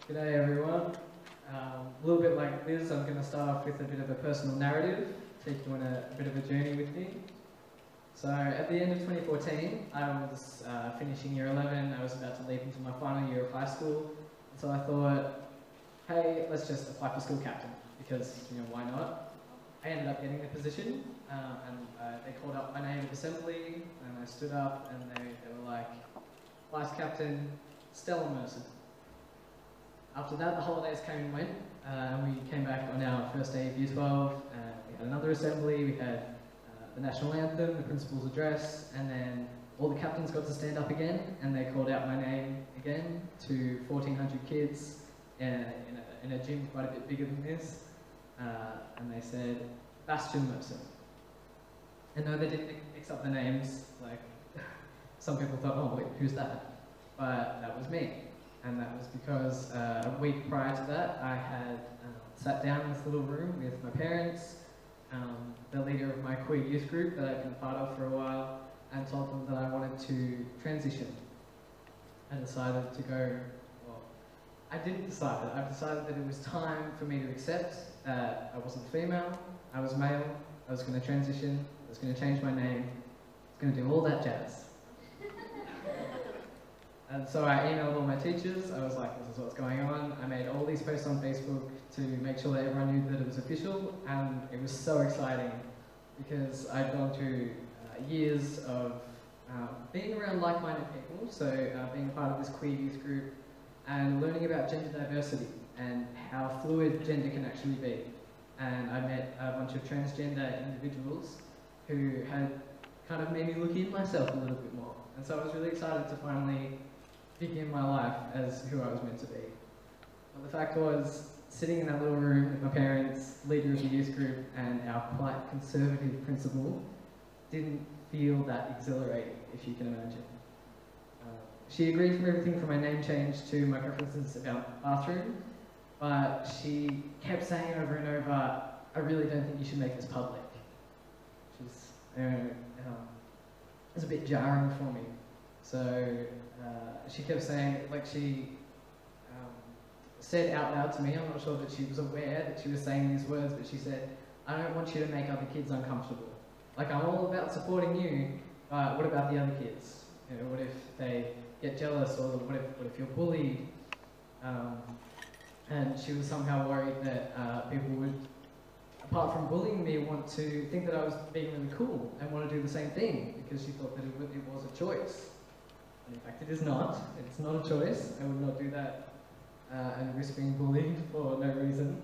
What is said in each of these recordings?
G'day everyone. A little bit like Liz, I'm going to start off with a bit of a personal narrative, take you on a bit of a journey with me. So at the end of 2014, I was finishing year 11, I was about to leap into my final year of high school, so I thought, hey, let's just apply for school captain, because, you know, why not? I ended up getting the position, and they called up my name at assembly, and I stood up, and they were like, Vice Captain Stella Merson. After that, the holidays came and went, and we came back on our first day of Year 12, we had another assembly, we had the national anthem, the principal's address, and then all the captains got to stand up again, and they called out my name again to 1,400 kids in a gym quite a bit bigger than this, and they said, Bastian Merson. And no, they didn't mix up the names, like, some people thought, oh wait, who's that? But that was me. And that was because a week prior to that, I had sat down in this little room with my parents, the leader of my queer youth group that I've been part of for a while, and told them that I wanted to transition. I decided to go, well, I didn't decide it. I decided that it was time for me to accept that I wasn't female, I was male, I was going to transition, I was going to change my name, I was going to do all that jazz. And so I emailed all my teachers, I was like, this is what's going on. I made all these posts on Facebook to make sure that everyone knew that it was official, and it was so exciting because I'd gone through years of being around like-minded people, so being a part of this queer youth group, and learning about gender diversity and how fluid gender can actually be. And I met a bunch of transgender individuals who had kind of made me look in myself a little bit more. And so I was really excited to finally begin my life as who I was meant to be. But the fact was, sitting in that little room with my parents, leader of the youth group, and our quite conservative principal, didn't feel that exhilarating, if you can imagine. She agreed for everything from my name change to my preferences about bathroom, but she kept saying over and over, I really don't think you should make this public. Which is, it was a bit jarring for me. So she kept saying, like she said out loud to me, I'm not sure that she was aware that she was saying these words, but she said, I don't want you to make other kids uncomfortable. Like, I'm all about supporting you, but what about the other kids? You know, what if they get jealous, or what if you're bullied? And she was somehow worried that people would, apart from bullying me, want to think that I was being really cool and want to do the same thing, because she thought that it was a choice. And in fact, it is not. It's not a choice. I would not do that and risk being bullied for no reason.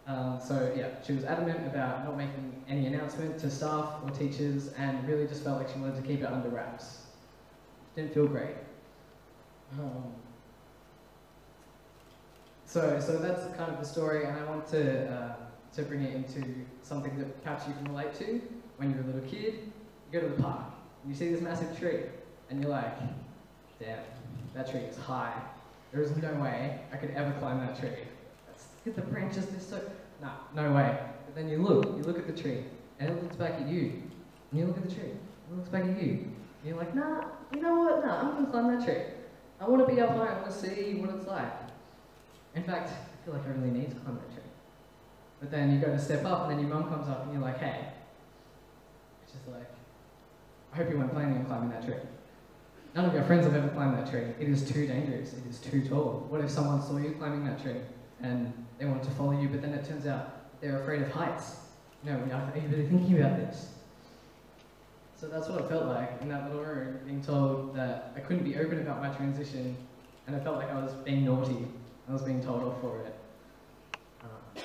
So yeah, she was adamant about not making any announcement to staff or teachers, and really just felt like she wanted to keep it under wraps. Didn't feel great. So that's kind of the story, and I want to bring it into something that perhaps you can relate to. When you're a little kid, you go to the park, and you see this massive tree, and you're like, damn, that tree is high. There is no way I could ever climb that tree. Look at the branches, they're so... Nah, no way. But then you look at the tree, and it looks back at you. And you look at the tree, and it looks back at you. And you're like, nah, you know what? Nah, I'm gonna climb that tree. I want to be up high, I want to see what it's like. In fact, I feel like I really need to climb that tree. But then you go to step up, and then your mum comes up, and you're like, hey. It's just like, I hope you weren't planning on climbing that tree. None of your friends have ever climbed that tree. It is too dangerous. It is too tall. What if someone saw you climbing that tree and they wanted to follow you, but then it turns out they're afraid of heights? You know, are you really thinking about this? So that's what it felt like in that little room, being told that I couldn't be open about my transition, and I felt like I was being naughty. I was being told off for it.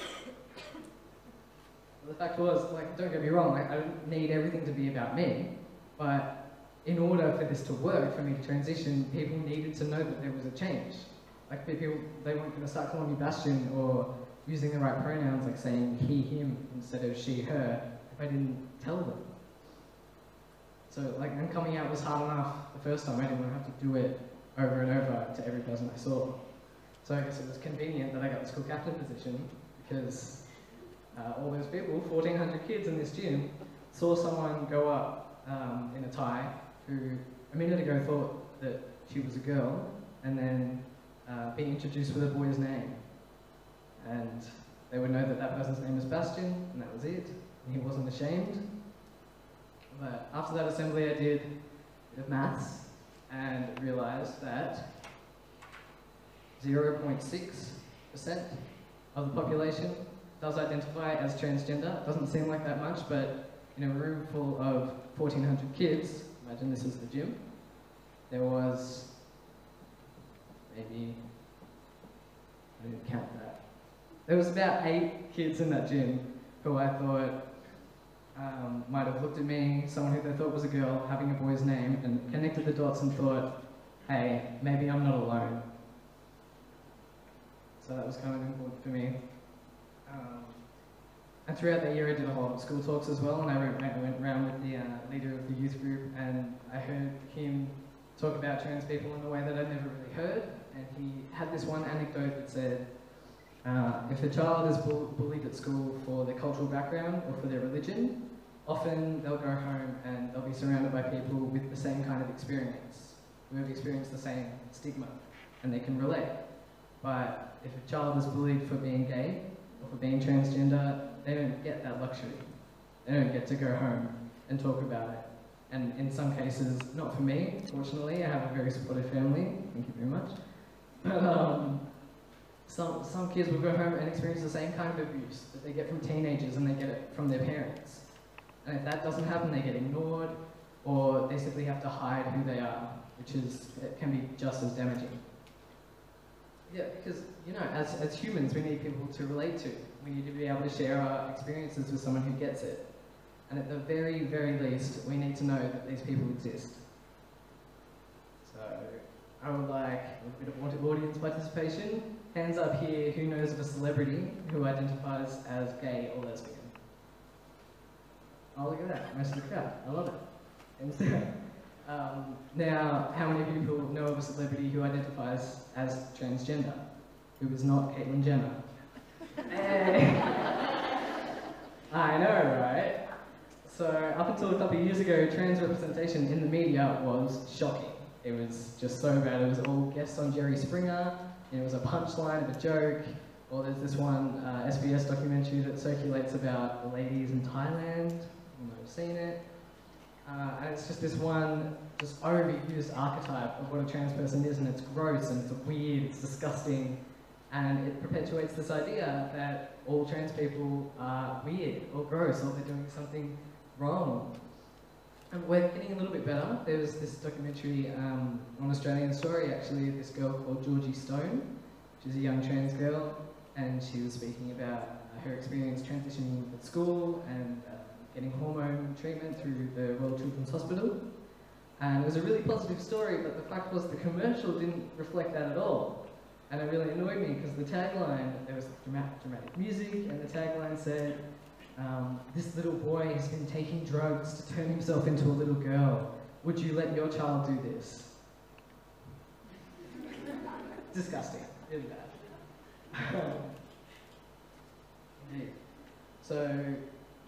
The fact was, like, don't get me wrong, like, I don't need everything to be about me, but in order for this to work, for me to transition, people needed to know that there was a change. Like, people, they weren't going to start calling me Bastian or using the right pronouns, like saying he, him, instead of she, her, if I didn't tell them. So, like, and coming out was hard enough the first time. I didn't want to have to do it over and over to every person I saw. So I guess it was convenient that I got the school captain position, because all those people, 1,400 kids in this gym, saw someone go up in a tie who a minute ago thought that she was a girl, and then be introduced with a boy's name. And they would know that that person's name is Bastian, and that was it. And he wasn't ashamed. But after that assembly, I did a bit of maths and realised that 0.6% of the population does identify as transgender. Doesn't seem like that much, but in a room full of 1,400 kids, imagine this is the gym, there was maybe, I didn't count that, there was about 8 kids in that gym who I thought might have looked at me, someone who they thought was a girl, having a boy's name, and connected the dots and thought, hey, maybe I'm not alone. So that was kind of important for me. And throughout that year I did a whole lot of school talks as well, and I went around with the leader of the youth group, and I heard him talk about trans people in a way that I'd never really heard. And he had this one anecdote that said, if a child is bullied at school for their cultural background or for their religion, often they'll go home and they'll be surrounded by people with the same kind of experience, who have experienced the same stigma, and they can relate. But if a child is bullied for being gay or for being transgender, they don't get that luxury. They don't get to go home and talk about it. And in some cases, not for me, fortunately, I have a very supportive family, thank you very much. But some kids will go home and experience the same kind of abuse that they get from teenagers, and they get it from their parents. And if that doesn't happen, they get ignored, or they simply have to hide who they are, which it can be just as damaging. Yeah, because, you know, as humans, we need people to relate to. We need to be able to share our experiences with someone who gets it. And at the very, very least, we need to know that these people exist. So, I would like a bit of audience participation. Hands up here, who knows of a celebrity who identifies as gay or lesbian? Oh, look at that, most of the crowd. I love it. Hands down. Now, how many people know of a celebrity who identifies as transgender, who is not Caitlyn Jenner? Hey. I know, right? So, up until a couple of years ago, trans representation in the media was shocking. It was just so bad. It was all guests on Jerry Springer, and it was a punchline of a joke. Or there's this one SBS documentary that circulates about the ladies in Thailand. You might have seen it. And it's just this one just overused archetype of what a trans person is, and it's gross, and it's weird, it's disgusting, and it perpetuates this idea that all trans people are weird or gross, or they're doing something wrong. And we're getting a little bit better. There was this documentary on Australian Story, actually, this girl called Georgie Stone. She's a young trans girl, and she was speaking about her experience transitioning at school and getting hormone treatment through the Royal Children's Hospital. And it was a really positive story, but the fact was the commercial didn't reflect that at all. And it really annoyed me because the tagline, there was dramatic music, and the tagline said, this little boy has been taking drugs to turn himself into a little girl. Would you let your child do this? Disgusting, really bad. So,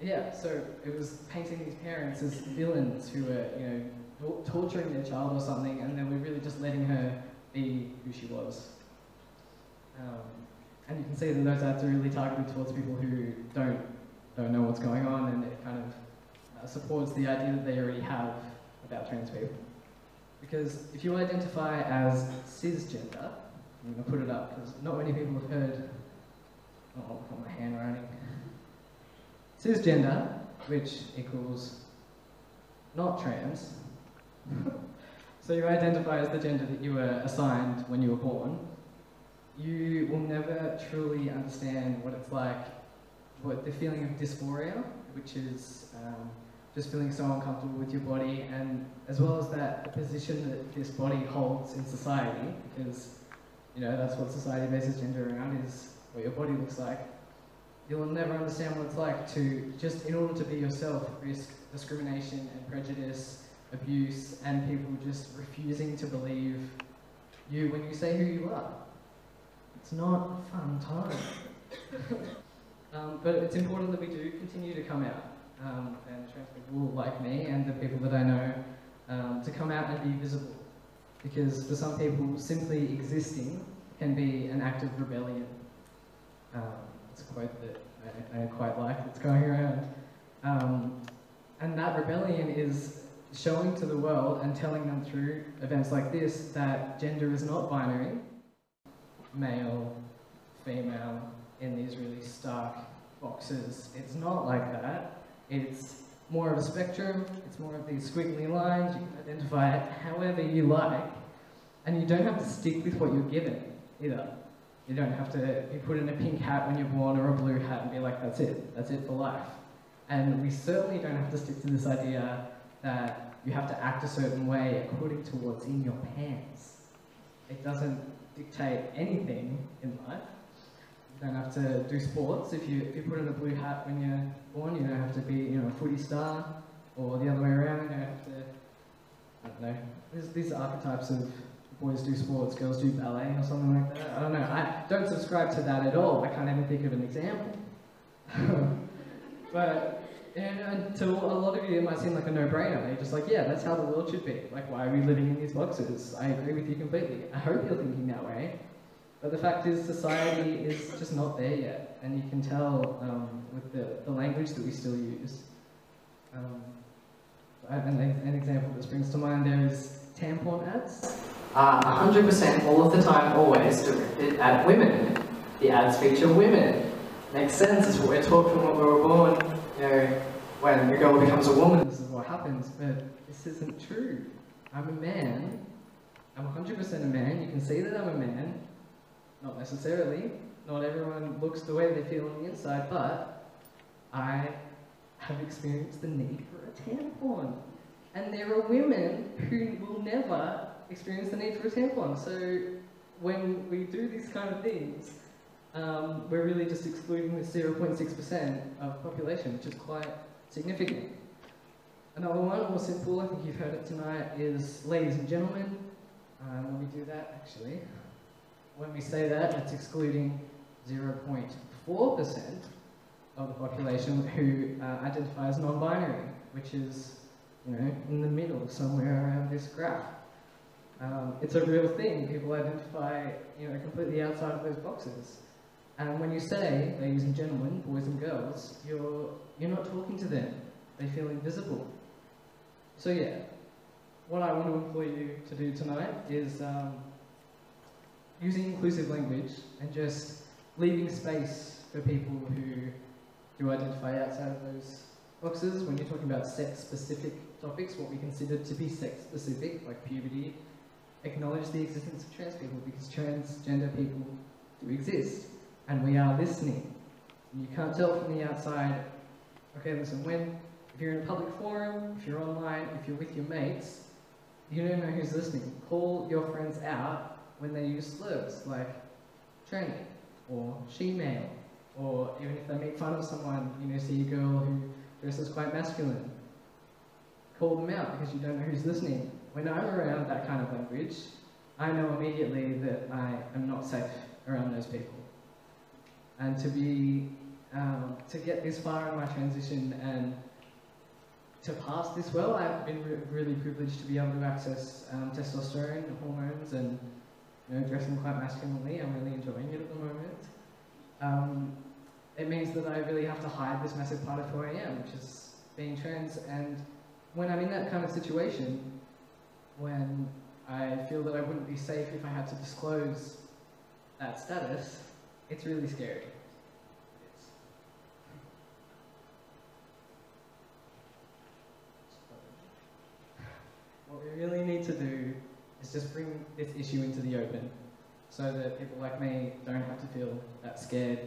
yeah, so it was painting these parents as villains who were, you know, torturing their child or something, and then we're really just letting her be who she was. And you can see that those ads are really targeted towards people who don't know what's going on, and it kind of supports the idea that they already have about trans people. Because if you identify as cisgender, I'm going to put it up because not many people have heard, oh, I've got my handwriting. Cisgender, which equals not trans. So you identify as the gender that you were assigned when you were born. You will never truly understand what it's like, what the feeling of dysphoria, which is just feeling so uncomfortable with your body, and as well as that, the position that this body holds in society, because, you know, that's what society bases gender around, is what your body looks like. You'll never understand what it's like to, just in order to be yourself, risk discrimination and prejudice, abuse, and people just refusing to believe you when you say who you are. It's not a fun time. But it's important that we do continue to come out, and trans people like me and the people that I know, to come out and be visible. Because for some people, simply existing can be an act of rebellion. It's a quote that I quite like that's going around. And that rebellion is showing to the world and telling them through events like this that gender is not binary, male, female, in these really stark boxes. It's not like that. It's more of a spectrum, it's more of these squiggly lines, you can identify it however you like, and you don't have to stick with what you're given, either. You don't have to be put in a pink hat when you're born or a blue hat and be like, that's it for life. And we certainly don't have to stick to this idea that you have to act a certain way according to what's in your pants. It doesn't dictate anything in life. You don't have to do sports. If you put in a blue hat when you're born, you don't have to be a footy star, or the other way around. You don't have to, I don't know, there's these archetypes of boys do sports, girls do ballet, or something like that. I don't know. I don't subscribe to that at all. I can't even think of an example. But to a lot of you, it might seem like a no-brainer. You're just like, yeah, that's how the world should be. Like, why are we living in these boxes? I agree with you completely. I hope you're thinking that way. But the fact is, society is just not there yet. And you can tell with the language that we still use. An example that springs to mind there is tampon ads. 100% all of the time, always directed at women. The ads feature women. Makes sense, it's what we're taught from when we were born. When a girl becomes a woman, this is what happens, but this isn't true. I'm a man. I'm 100% a man. You can see that I'm a man. Not necessarily. Not everyone looks the way they feel on the inside, but I have experienced the need for a tampon. And there are women who will never experience the need for a tampon. So when we do these kind of things, we're really just excluding the 0.6% of population, which is quite significant. Another one, more simple, I think you've heard it tonight, is ladies and gentlemen. When we do that, actually, when we say that, it's excluding 0.4% of the population who identify as non-binary, which is, in the middle, somewhere around this graph. It's a real thing. People identify, completely outside of those boxes. And when you say, ladies and gentlemen, boys and girls, you're not talking to them. They feel invisible. So yeah, what I want to employ you to do tonight is using inclusive language and just leaving space for people who do identify outside of those boxes. When you're talking about sex-specific topics, what we consider to be sex-specific, like puberty, acknowledge the existence of trans people, because transgender people do exist. And we are listening. You can't tell from the outside, okay, listen, if you're in a public forum, if you're online, if you're with your mates, you don't know who's listening. Call your friends out when they use slurs like tranny or she-male, or even if they make fun of someone, see a girl who dresses quite masculine. Call them out because you don't know who's listening. When I'm around that kind of language, I know immediately that I am not safe around those people. And to get this far in my transition and to pass this well, I've been really privileged to be able to access testosterone hormones and dressing quite masculinely. I'm really enjoying it at the moment. It means that I really have to hide this massive part of who I am, which is being trans. And when I'm in that kind of situation, when I feel that I wouldn't be safe if I had to disclose that status, it's really scary. What we really need to do is just bring this issue into the open so that people like me don't have to feel that scared,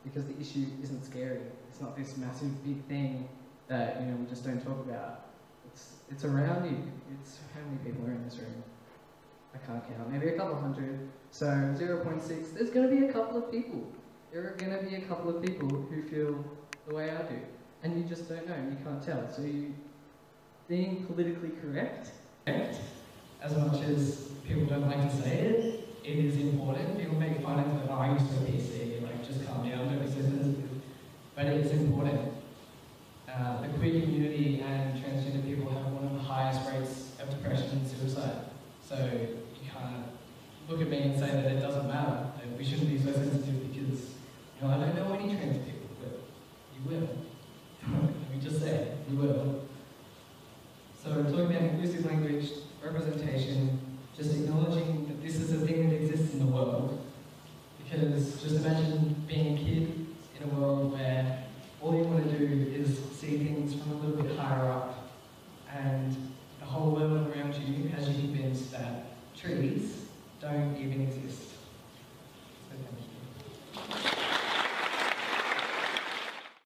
because the issue isn't scary. It's not this massive big thing that we just don't talk about. It's around you. It's how many people are in this room? I can't count, maybe a couple hundred. So 0.6, there's going to be a couple of people. There are going to be a couple of people who feel the way I do. And you just don't know, you can't tell. So being politically correct, as much as people don't like to say it, it is important. People make fun of it, oh, you're so PC, like just calm down, don't be so sensitive. But it's important. The queer community and transgender people have one of the highest rates of depression and suicide. So you can't look at me and say that it doesn't matter, that we shouldn't be so sensitive because, you know, I don't know any trans people, but you will. Let me just say, you will.